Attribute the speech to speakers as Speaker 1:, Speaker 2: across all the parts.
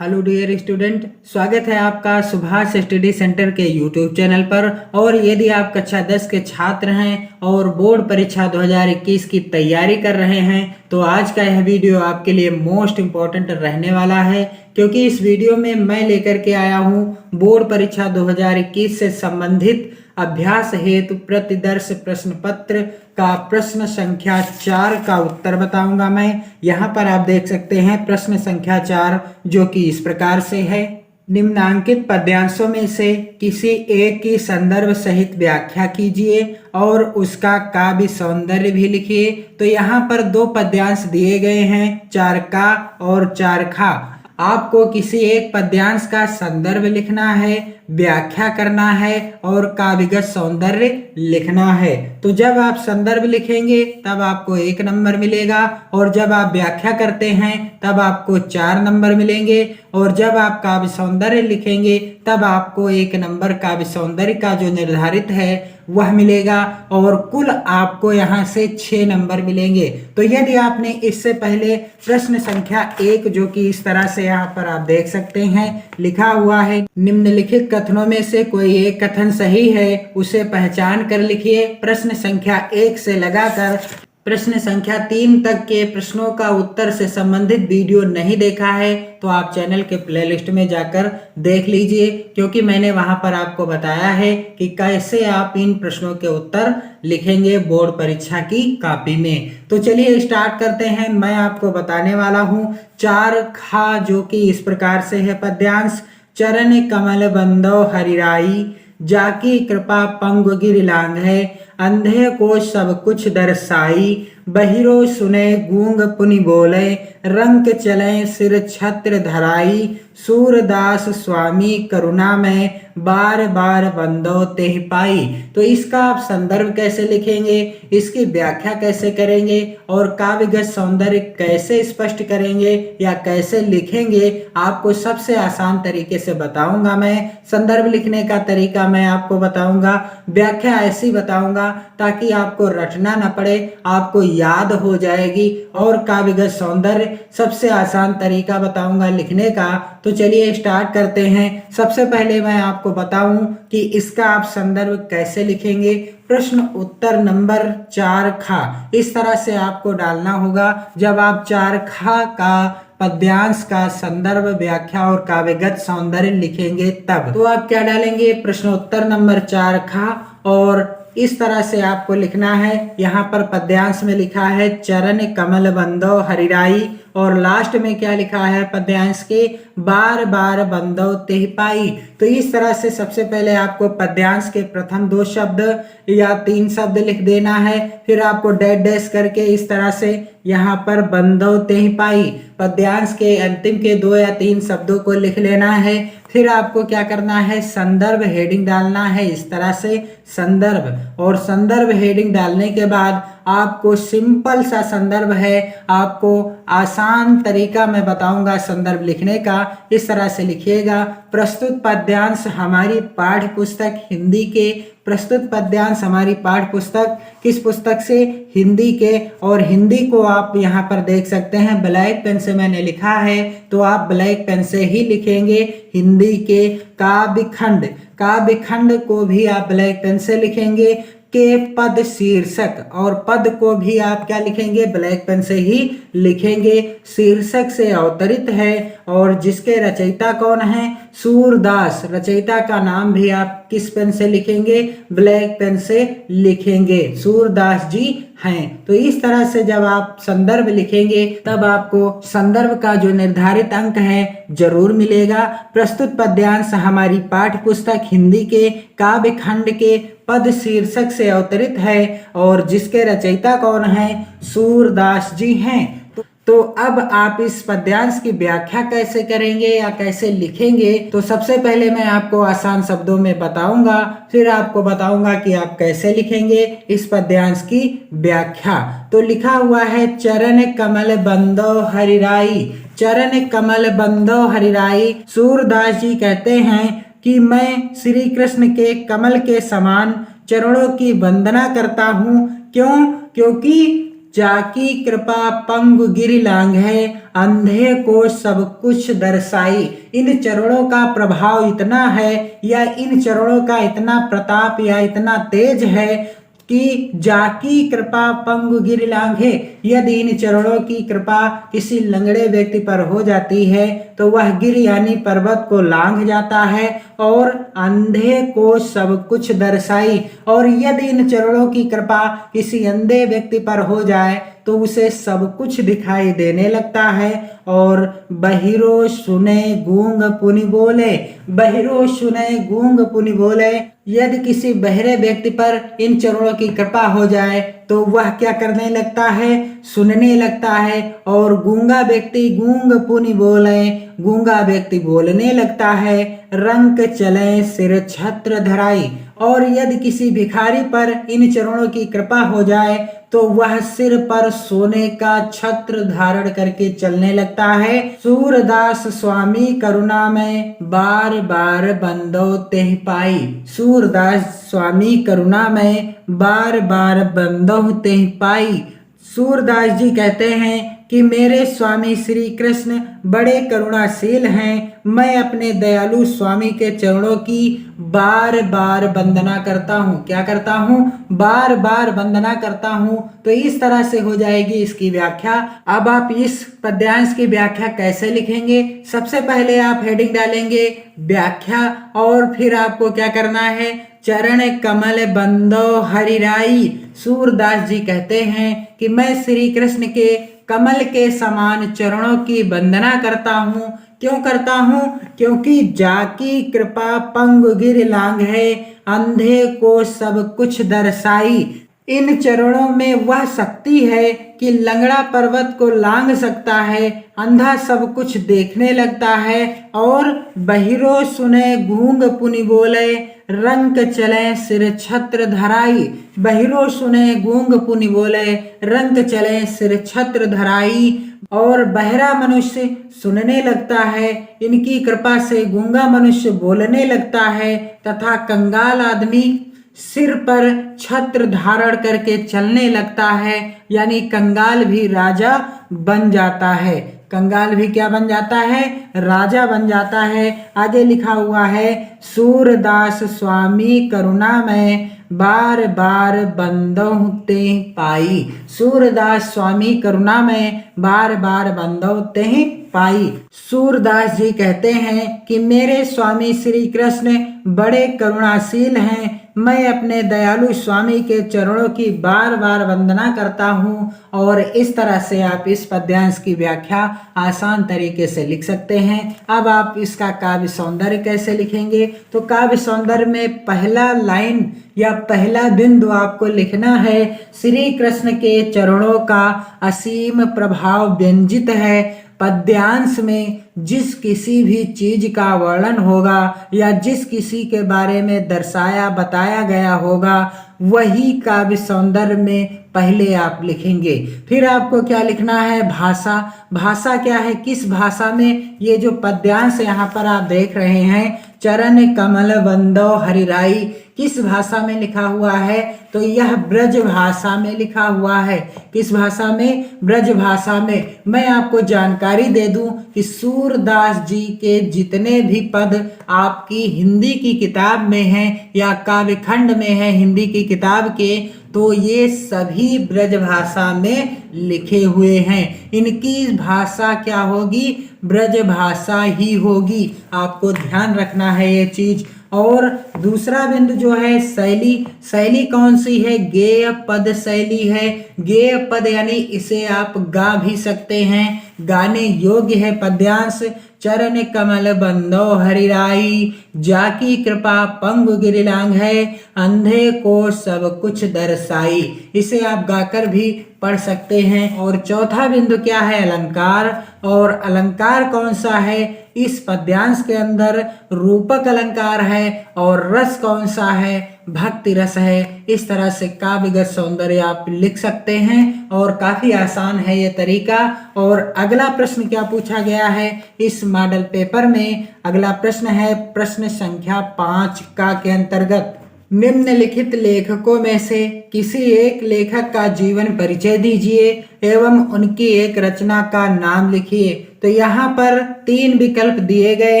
Speaker 1: Hello dear student, स्वागत है आपका सुभाष स्टडी सेंटर के यूट्यूब चैनल पर। और यदि आप कक्षा 10 के छात्र हैं और बोर्ड परीक्षा 2021 की तैयारी कर रहे हैं तो आज का यह वीडियो आपके लिए मोस्ट इम्पॉर्टेंट रहने वाला है, क्योंकि इस वीडियो में मैं लेकर के आया हूँ बोर्ड परीक्षा 2021 से संबंधित अभ्यास हेतु प्रतिदर्श प्रश्न पत्र का प्रश्न संख्या 4 का उत्तर बताऊंगा मैं। यहाँ पर आप देख सकते हैं प्रश्न संख्या 4, जो कि इस प्रकार से है। निम्नांकित पद्यांशों में से किसी एक की संदर्भ सहित व्याख्या कीजिए और उसका काव्य सौंदर्य भी लिखिए। तो यहाँ पर दो पद्यांश दिए गए हैं, चारका और चारखा। आपको किसी एक पद्यांश का संदर्भ लिखना है, व्याख्या करना है और काव्यगत सौंदर्य लिखना है। तो जब आप संदर्भ लिखेंगे तब आपको 1 नंबर मिलेगा, और जब आप व्याख्या करते हैं तब आपको 4 नंबर मिलेंगे, और जब आप काव्य सौंदर्य लिखेंगे तब आपको 1 नंबर काव्य सौंदर्य का जो निर्धारित है वह मिलेगा, और कुल आपको यहाँ से 6 नंबर मिलेंगे। तो यदि आपने इससे पहले प्रश्न संख्या 1, जो कि इस तरह से यहाँ पर आप देख सकते हैं लिखा हुआ है, निम्नलिखित कथनों में से कोई एक कथन सही है उसे पहचान कर लिखिए। प्रश्न संख्या 1 से लगाकर प्रश्न संख्या 3 तक के प्रश्नों का उत्तर से संबंधित वीडियो नहीं देखा है तो आप चैनल के प्लेलिस्ट में जाकर देख लीजिए, क्योंकि मैंने वहां पर आपको बताया है कि कैसे आप इन प्रश्नों के उत्तर लिखेंगे बोर्ड परीक्षा की कॉपी में। तो चलिए स्टार्ट करते हैं। मैं आपको बताने वाला हूँ चारखा, जो कि इस प्रकार से है पद्यांश। चरण कमल बंदो हरिराई, जाकी कृपा पंग गिर लांग है, अंधे को सब कुछ दर्शाई, बहिरो सुने गूंग पुनि बोले, रंग चले सिर छत्र धराई, सूरदास स्वामी करुणा में, बार बार बंदो तेह पाई। तो इसका आप संदर्भ कैसे लिखेंगे, इसकी व्याख्या कैसे करेंगे और काव्यगत सौंदर्य कैसे स्पष्ट करेंगे या कैसे लिखेंगे, आपको सबसे आसान तरीके से बताऊंगा मैं। संदर्भ लिखने का तरीका मैं आपको बताऊंगा, व्याख्या ऐसी बताऊंगा ताकि आपको रटना न पड़े, आपको याद हो जाएगी, और काव्यगत सौंदर्य सबसे आसान तरीका बताऊंगा लिखने का। तो चलिए स्टार्ट करते हैं। सबसे पहले मैं आपको बताऊं कि इसका आप संदर्भ कैसे लिखेंगे। प्रश्न उत्तर नंबर 4 खा इस तरह से आपको डालना होगा। जब आप 4 खा का पद्यांश का संदर्भ, व्याख्या और काव्यगत सौंदर्य लिखेंगे तब तो आप क्या डालेंगे, प्रश्न उत्तर नंबर 4 खा, और इस तरह से आपको लिखना है। यहाँ पर पद्यांश में लिखा है चरण कमल बंदो हरिराई, और लास्ट में क्या लिखा है पद्यांश के, बार बार बंदो तेह पाई। तो इस तरह से सबसे पहले आपको पद्यांश के प्रथम 2 शब्द या 3 शब्द लिख देना है, फिर आपको डैश डैश करके इस तरह से यहाँ पर बंदो तेह पाई पद्यांश के अंतिम के 2 या 3 शब्दों को लिख लेना है। फिर आपको क्या करना है, संदर्भ हेडिंग डालना है इस तरह से संदर्भ, और संदर्भ हेडिंग डालने के बाद आपको सिंपल सा संदर्भ है, आपको आसान तरीका मैं बताऊंगा संदर्भ लिखने का। इस तरह से लिखिएगा, प्रस्तुत पद्यांश हमारी पाठ्य पुस्तक हिंदी के, प्रस्तुत पद्यांश हमारी पाठ्य पुस्तक किस पुस्तक से, हिंदी के, और हिंदी को आप यहाँ पर देख सकते हैं ब्लैक पेन से मैंने लिखा है, तो आप ब्लैक पेन से ही लिखेंगे हिंदी के। काव्यखंड, काव्यखंड को भी आप ब्लैक पेन से लिखेंगे। के पद शीर्षक, और पद को भी आप क्या लिखेंगे, ब्लैक पेन से ही लिखेंगे। शीर्षक से अवतरित है, और जिसके रचयिता कौन है, सूरदास। रचयिता का नाम भी आप किस पेन से लिखेंगे, ब्लैक पेन से लिखेंगे, सूरदास जी हैं। तो इस तरह से जब आप संदर्भ लिखेंगे तब आपको संदर्भ का जो निर्धारित अंक है जरूर मिलेगा। प्रस्तुत पद्यांश हमारी पाठ्य पुस्तक हिंदी के काव्य खंड के पद शीर्षक से अवतरित है, और जिसके रचयिता कौन है, सूरदास जी हैं। तो अब आप इस पद्यांश की व्याख्या कैसे करेंगे या कैसे लिखेंगे, तो सबसे पहले मैं आपको आसान शब्दों में बताऊंगा, फिर आपको बताऊंगा कि आप कैसे लिखेंगे इस पद्यांश की व्याख्या। तो लिखा हुआ है चरण कमल बंदो हरिराई, चरण कमल बंदो हरिराई। सूरदास जी कहते हैं कि मैं श्री कृष्ण के कमल के समान चरणों की वंदना करता हूँ। क्यों? क्योंकि जाकी कृपा पंगु गिरि लांघे, अंधे को सब कुछ दर्शाई। इन चरणों का प्रभाव इतना है या इन चरणों का इतना प्रताप या इतना तेज है कि जाकी कृपा पंगु गिरि लांघे, यदि इन चरणों की कृपा किसी लंगड़े व्यक्ति पर हो जाती है तो वह गिर यानी पर्वत को लांघ जाता है और अंधे को सब कुछ दर्शाई। और यदि इन चरणों की कृपा किसी अंधे व्यक्ति पर हो जाए तो उसे सब कुछ दिखाई देने लगता है। और बहिरो सुने गूंग पुनि बोले, बहिरो सुने गूंग पुनि बोले, यदि किसी बहरे व्यक्ति पर इन चरणों की कृपा हो जाए तो वह क्या करने लगता है, सुनने लगता है। और गूंगा व्यक्ति गूंग पुनि बोले, गूंगा व्यक्ति बोलने लगता है। रंक चले सिर छत्र धराई, और यदि किसी भिखारी पर इन चरणों की कृपा हो जाए तो वह सिर पर सोने का छत्र धारण करके चलने लगता है। सूरदास स्वामी करुणा में बार बार बंदो तेह पाई, सूरदास स्वामी करुणा में बार बार बंदो तेह पाई। सूरदास जी कहते हैं कि मेरे स्वामी श्री कृष्ण बड़े करुणाशील हैं, मैं अपने दयालु स्वामी के चरणों की बार बार वंदना करता हूँ। क्या करता हूँ? बार बार वंदना करता हूँ। तो इस तरह से हो जाएगी इसकी व्याख्या। अब आप इस पद्यांश की व्याख्या कैसे लिखेंगे? सबसे पहले आप हेडिंग डालेंगे व्याख्या, और फिर आपको क्या करना है, चरण कमल बंदो हरिराई। सूरदास जी कहते हैं कि मैं श्री कृष्ण के कमल के समान चरणों की वंदना करता हूँ। क्यों करता हूँ? क्योंकि जाकी कृपा पंगु गिर लांघे, अंधे को सब कुछ दर्शाई। इन चरणों में वह शक्ति है कि लंगड़ा पर्वत को लांघ सकता है, अंधा सब कुछ देखने लगता है, और बहिरो सुने गूंग पुनि बोले, रंक चले सिर छत्र धराई। बहिरो सुने गूंग पुनि बोले, रंक चले सिर छत्र धराई। और बहरा मनुष्य सुनने लगता है, इनकी कृपा से गूंगा मनुष्य बोलने लगता है, तथा कंगाल आदमी सिर पर छत्र धारण करके चलने लगता है, यानी कंगाल भी राजा बन जाता है। कंगाल भी क्या बन जाता है? राजा बन जाता है। आगे लिखा हुआ है, सूरदास स्वामी करुणा में बार बार बंदो ते पाई। सूरदास स्वामी करुणा में बार बार बंदो ते पाई। सूरदास जी कहते हैं कि मेरे स्वामी श्री कृष्ण बड़े करुणाशील हैं, मैं अपने दयालु स्वामी के चरणों की बार बार वंदना करता हूँ। और इस तरह से आप इस पद्यांश की व्याख्या आसान तरीके से लिख सकते हैं। अब आप इसका काव्य सौंदर्य कैसे लिखेंगे? तो काव्य सौंदर्य में पहला लाइन या पहला बिंदु आपको लिखना है, श्री कृष्ण के चरणों का असीम प्रभाव व्यंजित है। पद्यांश में जिस किसी भी चीज का वर्णन होगा या जिस किसी के बारे में दर्शाया बताया गया होगा, वही काव्य सौंदर्य में पहले आप लिखेंगे। फिर आपको क्या लिखना है? भाषा। भाषा क्या है? किस भाषा में ये जो पद्यांश यहाँ पर आप देख रहे हैं, चरण कमल बंदो हरिराई, किस भाषा में लिखा हुआ है? तो यह ब्रज भाषा में लिखा हुआ है। किस भाषा में? ब्रज भाषा में। मैं आपको जानकारी दे दूं कि सूरदास जी के जितने भी पद आपकी हिंदी की किताब में हैं या काव्य खंड में हैं हिंदी की किताब के, तो ये सभी ब्रज भाषा में लिखे हुए हैं। इनकी भाषा क्या होगी? ब्रज भाषा ही होगी। आपको ध्यान रखना है ये चीज। और दूसरा बिंदु जो है शैली। शैली कौन सी है? गेय पद शैली है। गेय पद यानी इसे आप गा भी सकते हैं, गाने योग्य है पद्यांश। चरण कमल बंदो हरिराई, जाकी कृपा पंगु गिरि लांघे, अंधे को सब कुछ दर्शाई। इसे आप गाकर भी पढ़ सकते हैं। और चौथा बिंदु क्या है? अलंकार। और अलंकार कौन सा है? इस पद्यांश के अंदर रूपक अलंकार है। और रस कौन सा है? भक्ति रस है। इस तरह से काव्यगत सौंदर्य आप लिख सकते हैं और काफी आसान है ये तरीका। और अगला प्रश्न क्या पूछा गया है इस मॉडल पेपर में? अगला प्रश्न है प्रश्न संख्या 5 का के अंतर्गत। निम्नलिखित लेखकों में से किसी एक लेखक का जीवन परिचय दीजिए एवं उनकी एक रचना का नाम लिखिए। तो यहाँ पर 3 विकल्प दिए गए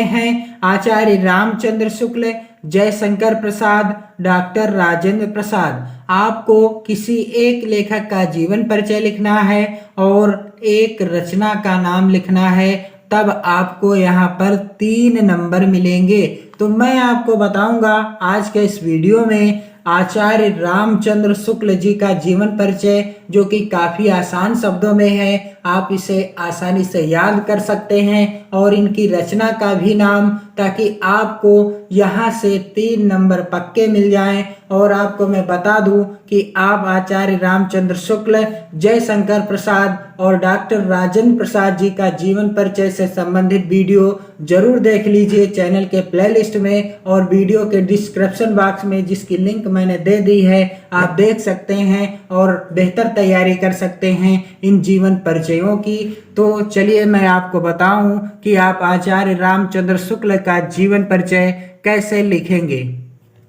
Speaker 1: हैं, आचार्य रामचंद्र शुक्ल, जयशंकर प्रसाद, डॉक्टर राजेंद्र प्रसाद। आपको किसी एक लेखक का जीवन परिचय लिखना है और एक रचना का नाम लिखना है, तब आपको यहाँ पर 3 नंबर मिलेंगे। तो मैं आपको बताऊंगा आज के इस वीडियो में आचार्य रामचंद्र शुक्ल जी का जीवन परिचय, जो कि काफी आसान शब्दों में है, आप इसे आसानी से याद कर सकते हैं, और इनकी रचना का भी नाम, ताकि आपको यहाँ से 3 नंबर पक्के मिल जाएं। और आपको मैं बता दूं कि आप आचार्य रामचंद्र शुक्ल, जयशंकर प्रसाद और डॉक्टर राजेंद्र प्रसाद जी का जीवन परिचय से संबंधित वीडियो जरूर देख लीजिए चैनल के प्लेलिस्ट में, और वीडियो के डिस्क्रिप्शन बॉक्स में जिसकी लिंक मैंने दे दी है, आप देख सकते हैं और बेहतर तैयारी कर सकते हैं इन जीवन परिचयों की। तो चलिए मैं आपको बताऊं कि आप आचार्य रामचंद्र शुक्ल का जीवन परिचय कैसे लिखेंगे।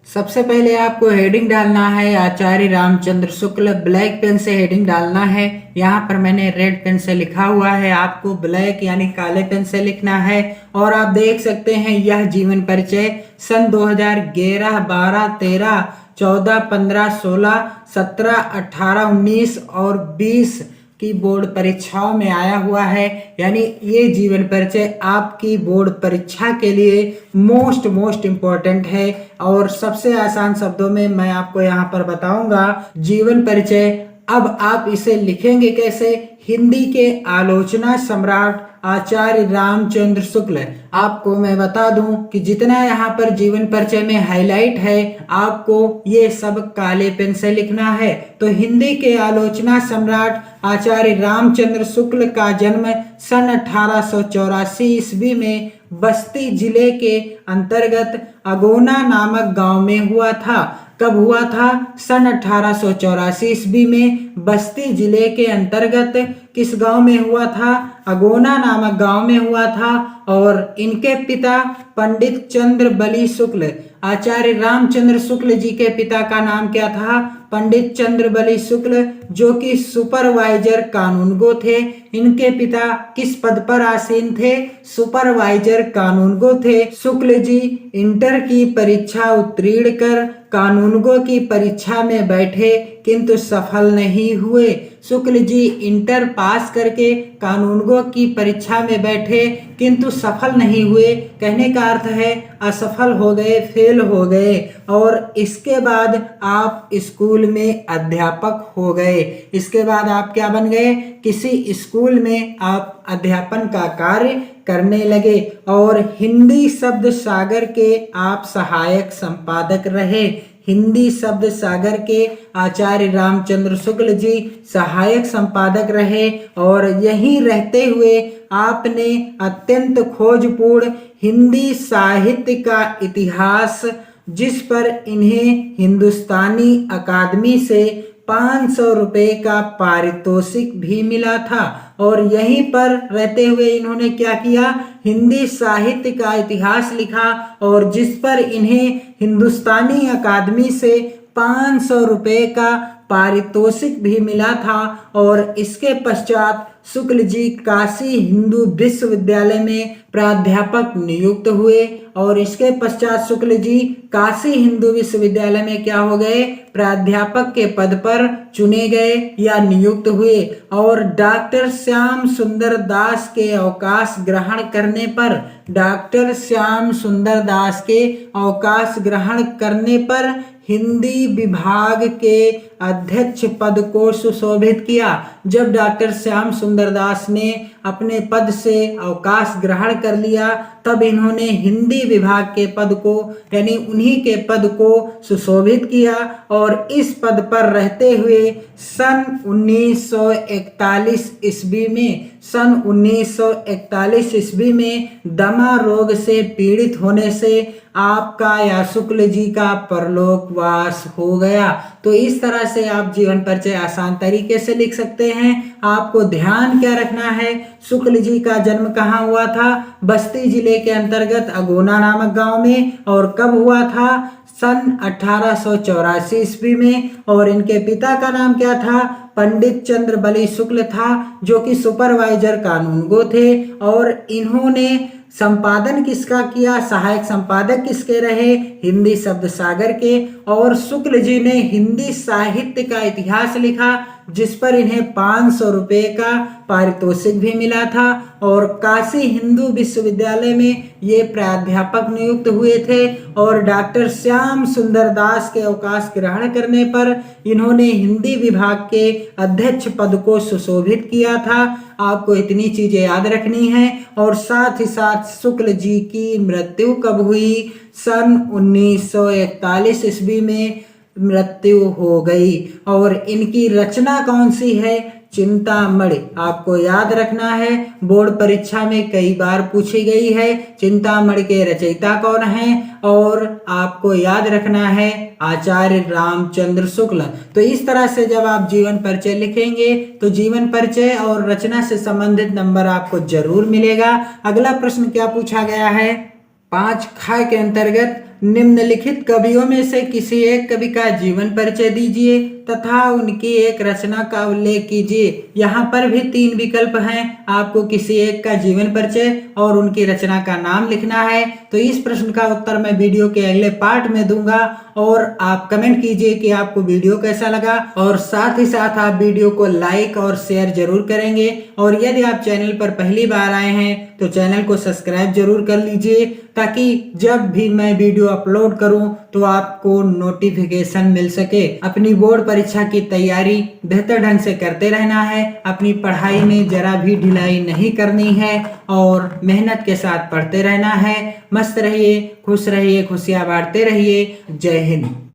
Speaker 1: सबसे पहले आपको हेडिंग डालना है आचार्य रामचंद्र शुक्ल, ब्लैक पेन से हेडिंग डालना है। यहाँ पर मैंने रेड पेन से लिखा हुआ है, आपको ब्लैक यानी काले पेन से लिखना है। और आप देख सकते हैं यह जीवन परिचय सन 2011, 12, 13, 14, 15, 16, 17, 18, 19 और 20 की बोर्ड परीक्षाओं में आया हुआ है। यानी ये जीवन परिचय आपकी बोर्ड परीक्षा के लिए मोस्ट इम्पोर्टेंट है। और सबसे आसान शब्दों में मैं आपको यहाँ पर बताऊंगा जीवन परिचय। अब आप इसे लिखेंगे कैसे? हिंदी के आलोचना सम्राट आचार्य रामचंद्र शुक्ल। आपको मैं बता दूं कि जितना यहाँ पर जीवन परिचय में हाईलाइट है, आपको ये सब काले पेन से लिखना है। तो हिंदी के आलोचना सम्राट आचार्य रामचंद्र शुक्ल का जन्म सन 1884 ईस्वी में बस्ती जिले के अंतर्गत अगोना नामक गांव में हुआ था। कब हुआ था? सन 1884 ईस्वी में बस्ती जिले के अंतर्गत किस गांव में हुआ था? अगोना नामक गांव में हुआ था। और इनके पिता पंडित चंद्र बली शुक्ल, आचार्य रामचंद्र शुक्ल जी के पिता का नाम क्या था? पंडित चंद्र बली शुक्ल, जो कि सुपरवाइजर कानूनगो थे। इनके पिता किस पद पर आसीन थे? सुपरवाइजर कानूनगो थे। शुक्ल जी इंटर की परीक्षा उत्तीर्ण कर कानूनगो की परीक्षा में बैठे, किंतु सफल नहीं हुए। शुक्ल जी इंटर पास करके कानूनगो की परीक्षा में बैठे, किंतु सफल नहीं हुए। कहने का अर्थ है असफल हो गए, फेल हो गए। और इसके बाद आप स्कूल में अध्यापक हो गए। इसके बाद आप क्या बन गए? किसी स्कूल में आप अध्यापन का कार्य करने लगे। और हिंदी शब्द सागर के आप सहायक संपादक रहे। हिंदी शब्द सागर के आचार्य रामचंद्र शुक्ल जी सहायक संपादक रहे। और यहीं रहते हुए आपने अत्यंत खोजपूर्ण हिंदी साहित्य का इतिहास, जिस पर इन्हें हिंदुस्तानी अकादमी से 500 रुपए का पारितोषिक भी मिला था। और यहीं पर रहते हुए इन्होंने क्या किया? हिंदी साहित्य का इतिहास लिखा, और जिस पर इन्हें हिंदुस्तानी अकादमी से 500 रुपए का पारितोषिक भी मिला था। और इसके पश्चात शुक्ल जी काशी हिंदू विश्वविद्यालय में प्राध्यापक नियुक्त हुए। और इसके पश्चात शुक्ल जी काशी हिंदू विश्वविद्यालय में क्या हो गए? प्राध्यापक के पद पर चुने गए या नियुक्त हुए। और डॉक्टर श्याम सुंदर दास के अवकाश ग्रहण करने पर, डॉक्टर श्याम सुंदर दास के अवकाश ग्रहण करने पर हिंदी विभाग के अध्यक्ष पद को सुशोभित किया। जब डॉक्टर श्याम सुंदर दास ने अपने पद से अवकाश ग्रहण कर लिया, तब इन्होंने हिंदी विभाग के पद को, यानी उन्हीं के पद को सुशोभित किया। और इस पद पर रहते हुए सन 1941 ईस्वी में, सन 1941 ईस्वी में दमा रोग से पीड़ित होने से आपका या शुक्ल जी का परलोकवास हो गया। तो इस तरह से आप जीवन परिचय आसान तरीके से लिख सकते हैं। आपको ध्यान क्या रखना है? शुक्ल जी का जन्म कहाँ हुआ था? बस्ती जिले के अंतर्गत अगोना नामक गांव में। और कब हुआ था? सन 1884 ईस्वी में। और इनके पिता का नाम क्या था? पंडित चंद्र बली शुक्ल था, जो कि सुपरवाइजर कानूनगो थे। और इन्होंने संपादन किसका किया? सहायक संपादक किसके रहे? हिंदी शब्द सागर के। और शुक्ल जी ने हिंदी साहित्य का इतिहास लिखा, जिस पर इन्हें 500 रुपये का पारितोषिक भी मिला था। और काशी हिंदू विश्वविद्यालय में ये प्राध्यापक नियुक्त हुए थे। और डॉक्टर श्याम सुंदर दास के अवकाश ग्रहण करने पर इन्होंने हिंदी विभाग के अध्यक्ष पद को सुशोभित किया था। आपको इतनी चीजें याद रखनी है। और साथ ही साथ शुक्ल जी की मृत्यु कब हुई? सन 1941 ईस्वी में मृत्यु हो गई। और इनकी रचना कौन सी है? चिंतामणि। आपको याद रखना है, बोर्ड परीक्षा में कई बार पूछी गई है। चिंतामणि के रचयिता कौन हैं? और आपको याद रखना है आचार्य रामचंद्र शुक्ल। तो इस तरह से जब आप जीवन परिचय लिखेंगे तो जीवन परिचय और रचना से संबंधित नंबर आपको जरूर मिलेगा। अगला प्रश्न क्या पूछा गया है? 5 ख के अंतर्गत निम्नलिखित कवियों में से किसी एक कवि का जीवन परिचय दीजिए तथा उनकी एक रचना का उल्लेख कीजिए। यहाँ पर भी 3 विकल्प हैं। आपको किसी एक का जीवन परिचय और उनकी रचना का नाम लिखना है। तो इस प्रश्न का उत्तर मैं वीडियो के अगले पार्ट में दूंगा। और आप कमेंट कीजिए कि आपको वीडियो कैसा लगा। और साथ ही साथ आप वीडियो को लाइक और शेयर जरूर करेंगे। और यदि आप चैनल पर पहली बार आए हैं तो चैनल को सब्सक्राइब जरूर कर लीजिए, ताकि जब भी मैं वीडियो अपलोड करूं तो आपको नोटिफिकेशन मिल सके। अपनी बोर्ड परीक्षा की तैयारी बेहतर ढंग से करते रहना है। अपनी पढ़ाई में जरा भी ढिलाई नहीं करनी है और मेहनत के साथ पढ़ते रहना है। मस्त रहिए, खुश रहिए, खुशियां बांटते रहिए। जय हिंद।